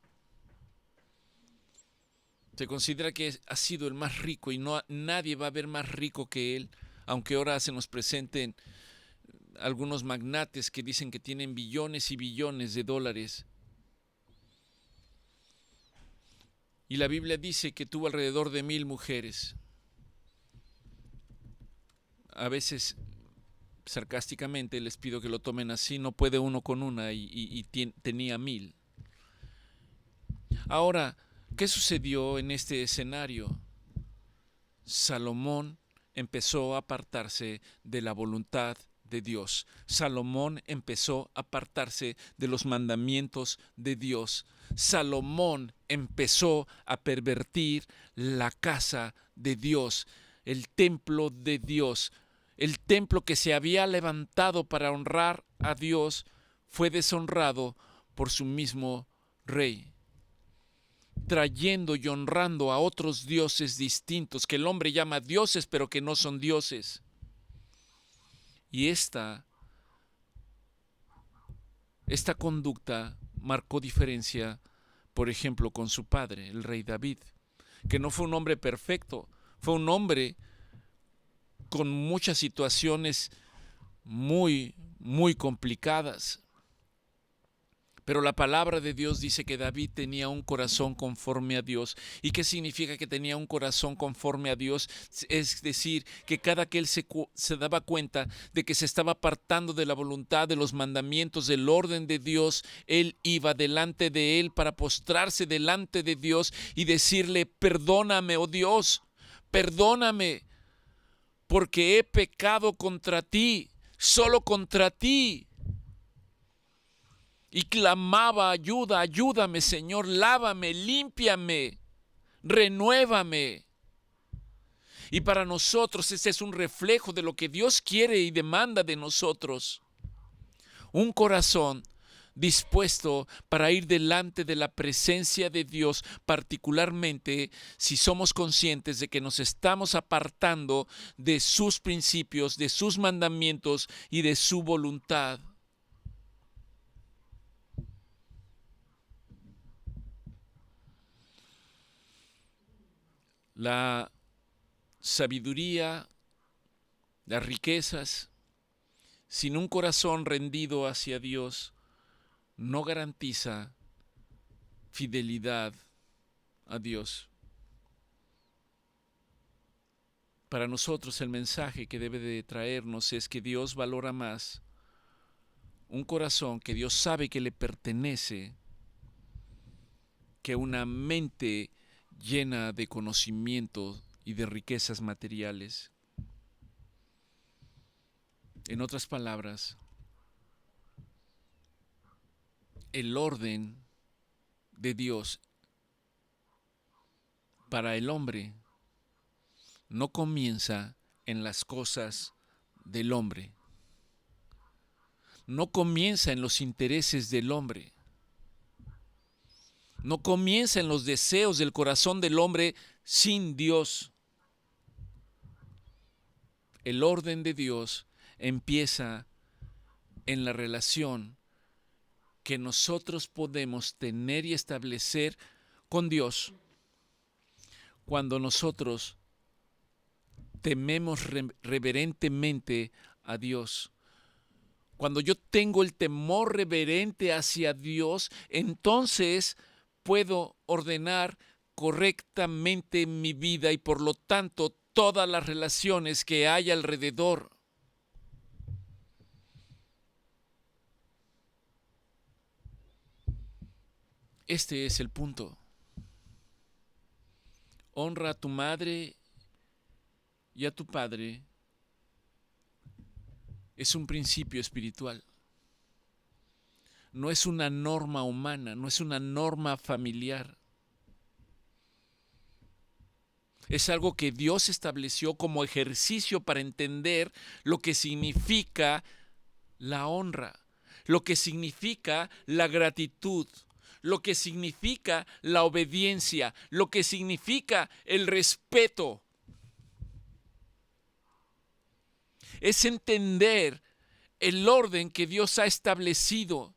Se considera que ha sido el más rico y nadie va a haber más rico que él, aunque ahora se nos presenten algunos magnates que dicen que tienen billones y billones de dólares. Y la Biblia dice que tuvo alrededor de 1000 mujeres. A veces, sarcásticamente, les pido que lo tomen así: no puede uno con una, y tenía 1000. Ahora, ¿qué sucedió en este escenario? Salomón empezó a apartarse de la voluntad de Dios. Salomón empezó a apartarse de los mandamientos de Dios. Salomón empezó a pervertir la casa de Dios, el templo de Dios. El templo que se había levantado para honrar a Dios fue deshonrado por su mismo rey, trayendo y honrando a otros dioses distintos, que el hombre llama dioses, pero que no son dioses. Y esta conducta marcó diferencia, por ejemplo, con su padre, el rey David, que no fue un hombre perfecto, fue un hombre con muchas situaciones muy, muy complicadas. Pero la palabra de Dios dice que David tenía un corazón conforme a Dios. ¿Y qué significa que tenía un corazón conforme a Dios? Es decir, que cada que él se daba cuenta de que se estaba apartando de la voluntad, de los mandamientos, del orden de Dios, él iba delante de él para postrarse delante de Dios y decirle: perdóname, oh Dios, perdóname, porque he pecado contra ti, solo contra ti. Y clamaba: ayuda, ayúdame, Señor, lávame, límpiame, renuévame. Y para nosotros ese es un reflejo de lo que Dios quiere y demanda de nosotros. Un corazón dispuesto para ir delante de la presencia de Dios, particularmente si somos conscientes de que nos estamos apartando de sus principios, de sus mandamientos y de su voluntad. La sabiduría, las riquezas, sin un corazón rendido hacia Dios, no garantiza fidelidad a Dios. Para nosotros el mensaje que debe de traernos es que Dios valora más un corazón que Dios sabe que le pertenece que una mente llena de conocimiento y de riquezas materiales. En otras palabras, el orden de Dios para el hombre no comienza en las cosas del hombre, no comienza en los intereses del hombre, no comienza en los deseos del corazón del hombre sin Dios. El orden de Dios empieza en la relación que nosotros podemos tener y establecer con Dios cuando nosotros tememos reverentemente a Dios. Cuando yo tengo el temor reverente hacia Dios, entonces puedo ordenar correctamente mi vida y por lo tanto todas las relaciones que hay alrededor. Este es el punto. Honra a tu madre y a tu padre. Es un principio espiritual. No es una norma humana, no es una norma familiar. Es algo que Dios estableció como ejercicio para entender lo que significa la honra, lo que significa la gratitud, lo que significa la obediencia, lo que significa el respeto. Es entender el orden que Dios ha establecido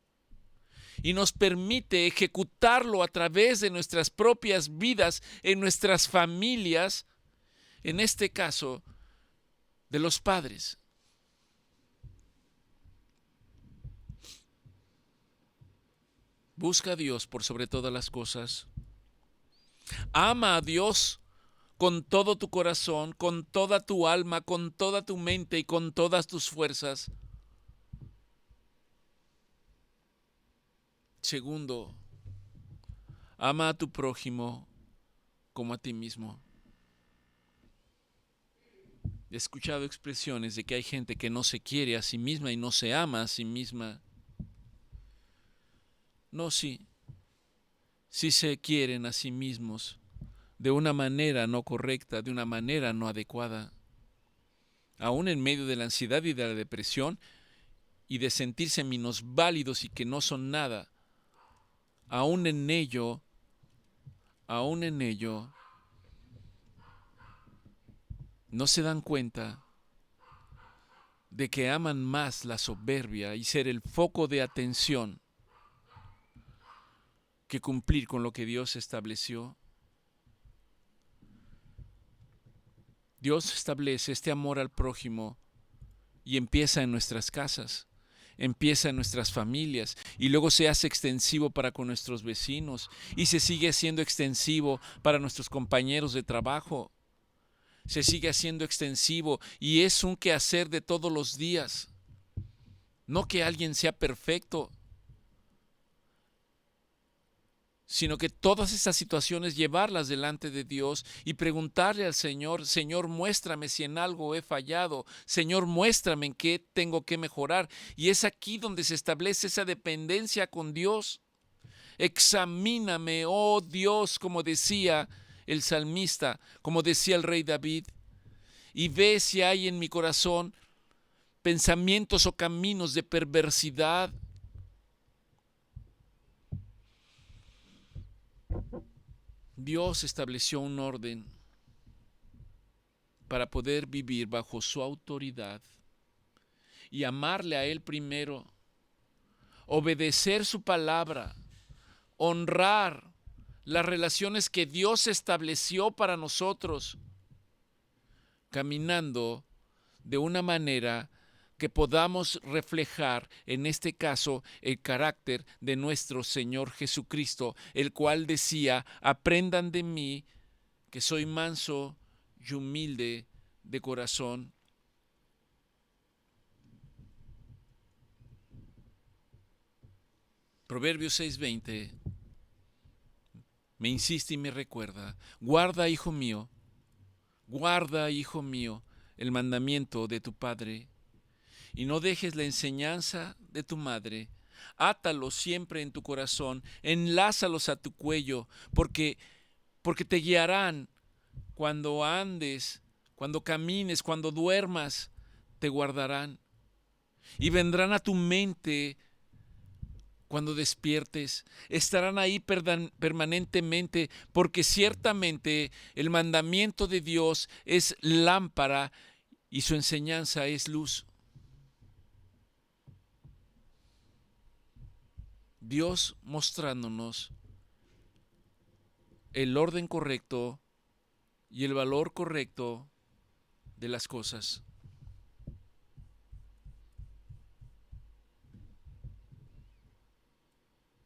y nos permite ejecutarlo a través de nuestras propias vidas, en nuestras familias, en este caso, de los padres. Busca a Dios por sobre todas las cosas. Ama a Dios con todo tu corazón, con toda tu alma, con toda tu mente y con todas tus fuerzas. Segundo, ama a tu prójimo como a ti mismo. He escuchado expresiones de que hay gente que no se quiere a sí misma y no se ama a sí misma. No, sí se quieren a sí mismos de una manera no correcta, de una manera no adecuada. Aún en medio de la ansiedad y de la depresión y de sentirse minusválidos y que no son nada, aún en ello, no se dan cuenta de que aman más la soberbia y ser el foco de atención que cumplir con lo que Dios estableció. Dios establece este amor al prójimo y empieza en nuestras casas, empieza en nuestras familias y luego se hace extensivo para con nuestros vecinos y se sigue siendo extensivo para nuestros compañeros de trabajo. Se sigue haciendo extensivo y es un quehacer de todos los días. No que alguien sea perfecto, sino que todas estas situaciones llevarlas delante de Dios y preguntarle al Señor: Señor, muéstrame si en algo he fallado, Señor, muéstrame en qué tengo que mejorar. Y es aquí donde se establece esa dependencia con Dios. Examíname, oh Dios, como decía el salmista, como decía el rey David, y ve si hay en mi corazón pensamientos o caminos de perversidad. Dios estableció un orden para poder vivir bajo su autoridad y amarle a Él primero, obedecer su palabra, honrar las relaciones que Dios estableció para nosotros, caminando de una manera que podamos reflejar, en este caso, el carácter de nuestro Señor Jesucristo, el cual decía: aprendan de mí, que soy manso y humilde de corazón. Proverbios 6:20 me insiste y me recuerda: guarda, hijo mío, el mandamiento de tu Padre, y no dejes la enseñanza de tu madre. Átalos siempre en tu corazón, enlázalos a tu cuello, porque te guiarán cuando andes, cuando camines, cuando duermas, te guardarán. Y vendrán a tu mente cuando despiertes, estarán ahí permanentemente, porque ciertamente el mandamiento de Dios es lámpara y su enseñanza es luz. Dios mostrándonos el orden correcto y el valor correcto de las cosas.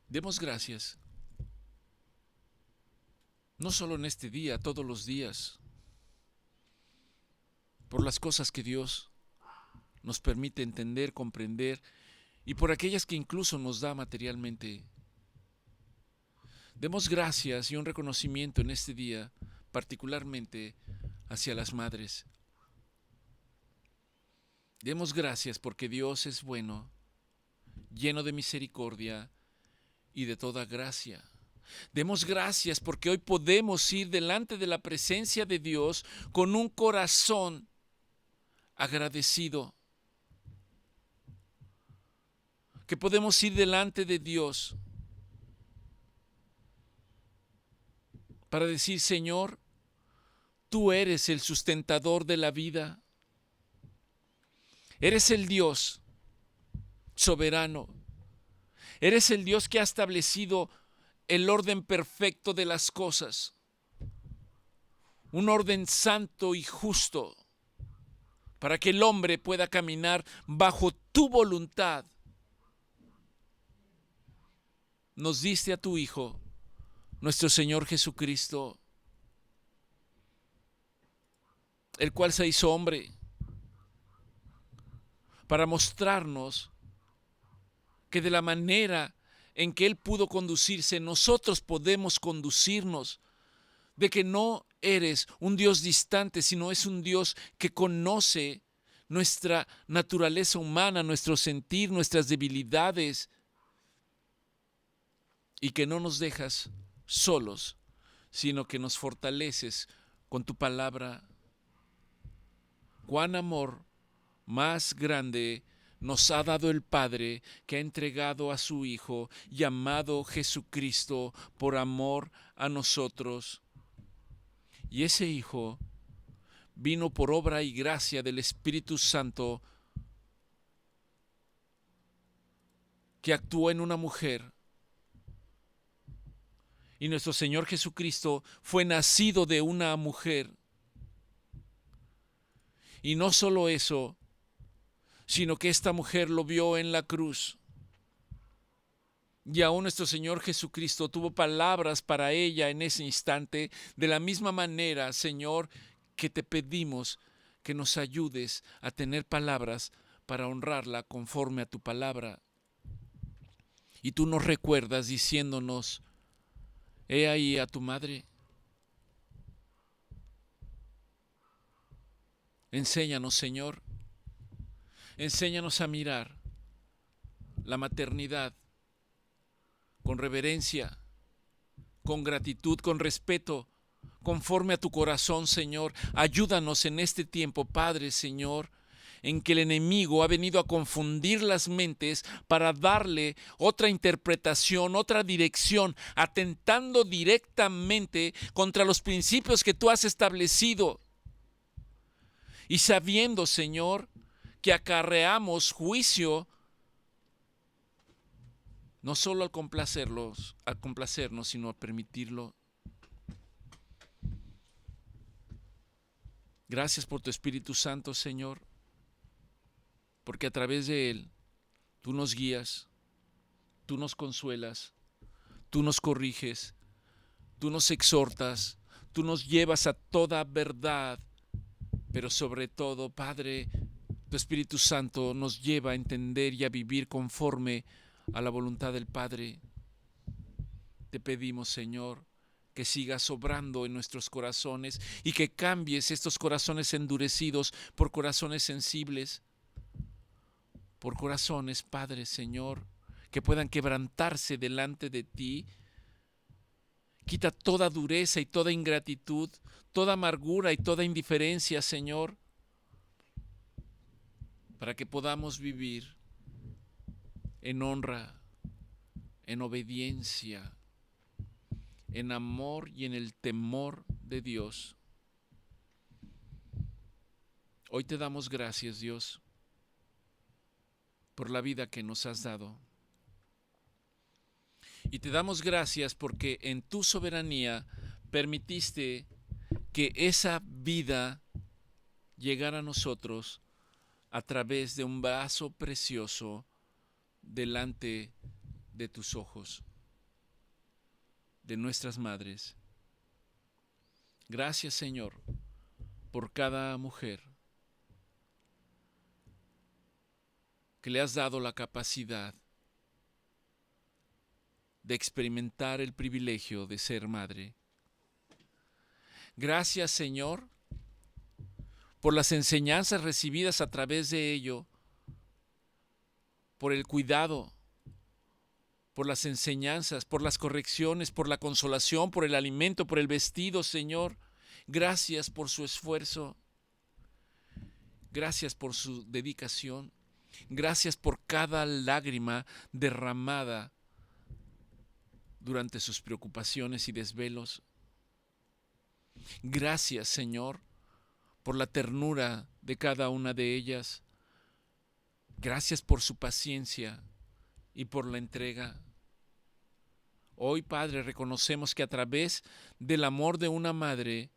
Demos gracias, no solo en este día, todos los días, por las cosas que Dios nos permite entender, comprender, y por aquellas que incluso nos da materialmente. Demos gracias y un reconocimiento en este día, particularmente hacia las madres. Demos gracias porque Dios es bueno, lleno de misericordia y de toda gracia. Demos gracias porque hoy podemos ir delante de la presencia de Dios con un corazón agradecido. Que podemos ir delante de Dios para decir: Señor, tú eres el sustentador de la vida. Eres el Dios soberano. Eres el Dios que ha establecido el orden perfecto de las cosas. Un orden santo y justo para que el hombre pueda caminar bajo tu voluntad. Nos diste a tu Hijo, nuestro Señor Jesucristo, el cual se hizo hombre, para mostrarnos que de la manera en que Él pudo conducirse, nosotros podemos conducirnos, de que no eres un Dios distante, sino es un Dios que conoce nuestra naturaleza humana, nuestro sentir, nuestras debilidades, y que no nos dejas solos, sino que nos fortaleces con tu palabra. Cuán amor más grande nos ha dado el Padre, que ha entregado a su Hijo, llamado Jesucristo, por amor a nosotros. Y ese Hijo vino por obra y gracia del Espíritu Santo, que actuó en una mujer. Y nuestro Señor Jesucristo fue nacido de una mujer. Y no solo eso, sino que esta mujer lo vio en la cruz. Y aún nuestro Señor Jesucristo tuvo palabras para ella en ese instante. De la misma manera, Señor, que te pedimos que nos ayudes a tener palabras para honrarla conforme a tu palabra. Y tú nos recuerdas diciéndonos: he ahí a tu madre. Enséñanos, Señor, enséñanos a mirar la maternidad con reverencia, con gratitud, con respeto, conforme a tu corazón, Señor. Ayúdanos en este tiempo, Padre, Señor, en que el enemigo ha venido a confundir las mentes para darle otra interpretación, otra dirección, atentando directamente contra los principios que tú has establecido. Y sabiendo, Señor, que acarreamos juicio, no solo al complacernos, sino a permitirlo. Gracias por tu Espíritu Santo, Señor, porque a través de Él tú nos guías, tú nos consuelas, tú nos corriges, tú nos exhortas, tú nos llevas a toda verdad, pero sobre todo, Padre, tu Espíritu Santo nos lleva a entender y a vivir conforme a la voluntad del Padre. Te pedimos, Señor, que sigas obrando en nuestros corazones y que cambies estos corazones endurecidos por corazones sensibles, por corazones, Padre, Señor, que puedan quebrantarse delante de ti. Quita toda dureza y toda ingratitud, toda amargura y toda indiferencia, Señor, para que podamos vivir en honra, en obediencia, en amor y en el temor de Dios. Hoy te damos gracias, Dios, por la vida que nos has dado. Y te damos gracias porque en tu soberanía permitiste que esa vida llegara a nosotros a través de un vaso precioso delante de tus ojos, de nuestras madres. Gracias, Señor, por cada mujer que le has dado la capacidad de experimentar el privilegio de ser madre. Gracias, Señor, por las enseñanzas recibidas a través de ello, por el cuidado, por las enseñanzas, por las correcciones, por la consolación, por el alimento, por el vestido, Señor. Gracias por su esfuerzo. Gracias por su dedicación. Gracias por cada lágrima derramada durante sus preocupaciones y desvelos. Gracias, Señor, por la ternura de cada una de ellas. Gracias por su paciencia y por la entrega. Hoy, Padre, reconocemos que a través del amor de una madre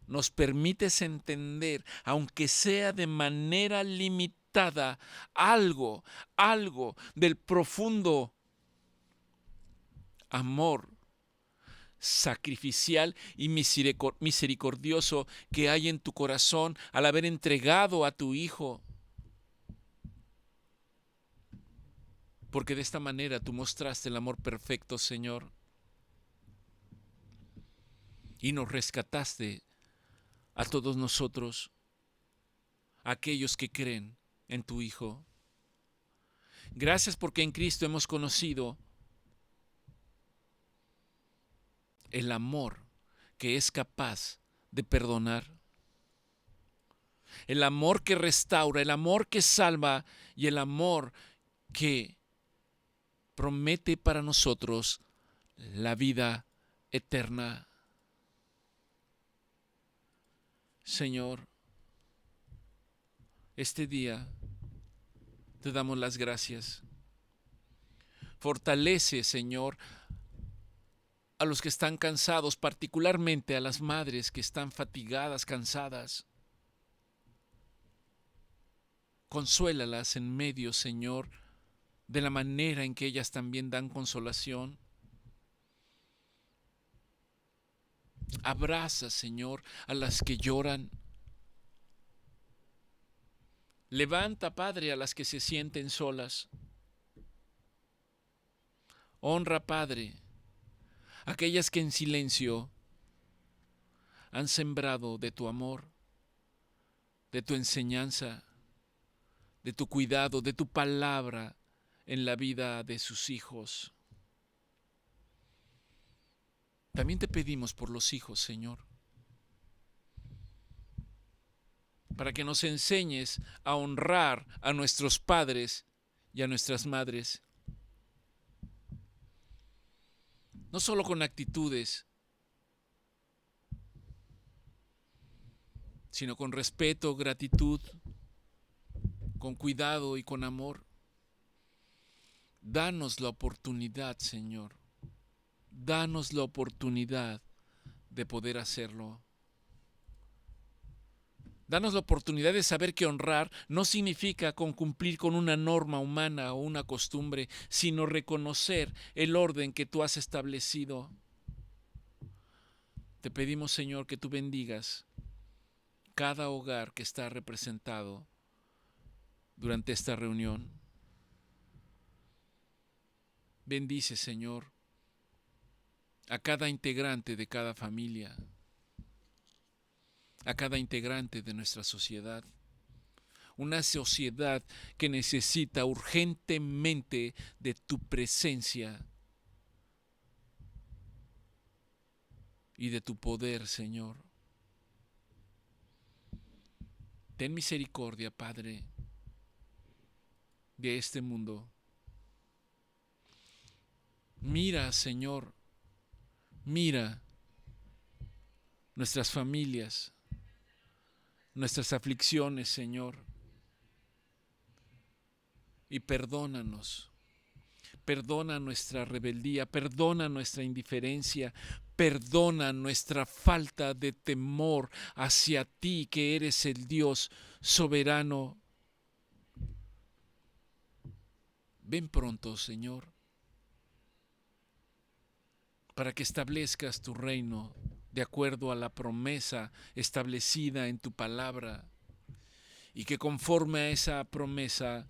nos permites entender, aunque sea de manera limitada, algo del profundo amor sacrificial y misericordioso que hay en tu corazón al haber entregado a tu Hijo. Porque de esta manera tú mostraste el amor perfecto, Señor, y nos rescataste a todos nosotros, aquellos que creen en tu Hijo. Gracias porque en Cristo hemos conocido el amor que es capaz de perdonar, el amor que restaura, el amor que salva y el amor que promete para nosotros la vida eterna. Señor, este día te damos las gracias. Fortalece, Señor, a los que están cansados, particularmente a las madres que están fatigadas, cansadas. Consuélalas en medio, Señor, de la manera en que ellas también dan consolación. Abraza, Señor, a las que lloran. Levanta, Padre, a las que se sienten solas. Honra, Padre, a aquellas que en silencio han sembrado de tu amor, de tu enseñanza, de tu cuidado, de tu palabra en la vida de sus hijos. También te pedimos por los hijos, Señor, para que nos enseñes a honrar a nuestros padres y a nuestras madres, no solo con actitudes, sino con respeto, gratitud, con cuidado y con amor. Danos la oportunidad, Señor, danos la oportunidad de poder hacerlo. Danos la oportunidad de saber que honrar no significa cumplir con una norma humana o una costumbre, sino reconocer el orden que tú has establecido. Te pedimos, Señor, que tú bendigas cada hogar que está representado durante esta reunión. Bendice, Señor, a cada integrante de cada familia, a cada integrante de nuestra sociedad. Una sociedad que necesita urgentemente de tu presencia y de tu poder, Señor. Ten misericordia, Padre, de este mundo. Mira, Señor, mira nuestras familias, nuestras aflicciones, Señor, y perdónanos. Perdona nuestra rebeldía, perdona nuestra indiferencia, perdona nuestra falta de temor hacia ti, que eres el Dios soberano. Ven pronto, Señor, para que establezcas tu reino de acuerdo a la promesa establecida en tu palabra, y que conforme a esa promesa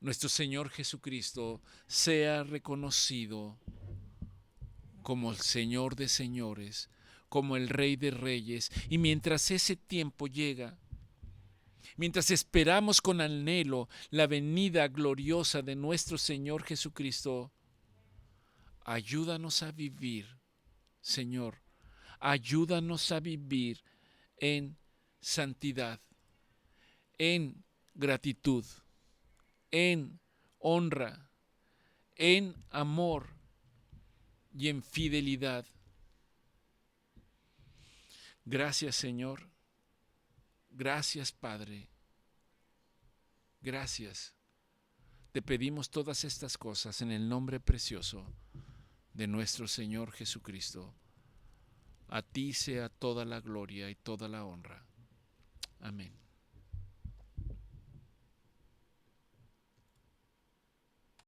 nuestro Señor Jesucristo sea reconocido como el Señor de señores, como el Rey de reyes. Y mientras ese tiempo llega, mientras esperamos con anhelo la venida gloriosa de nuestro Señor Jesucristo, ayúdanos a vivir, Señor, ayúdanos a vivir en santidad, en gratitud, en honra, en amor y en fidelidad. Gracias, Señor. Gracias, Padre. Gracias. Te pedimos todas estas cosas en el nombre precioso de nuestro Señor Jesucristo. A ti sea toda la gloria y toda la honra. Amén.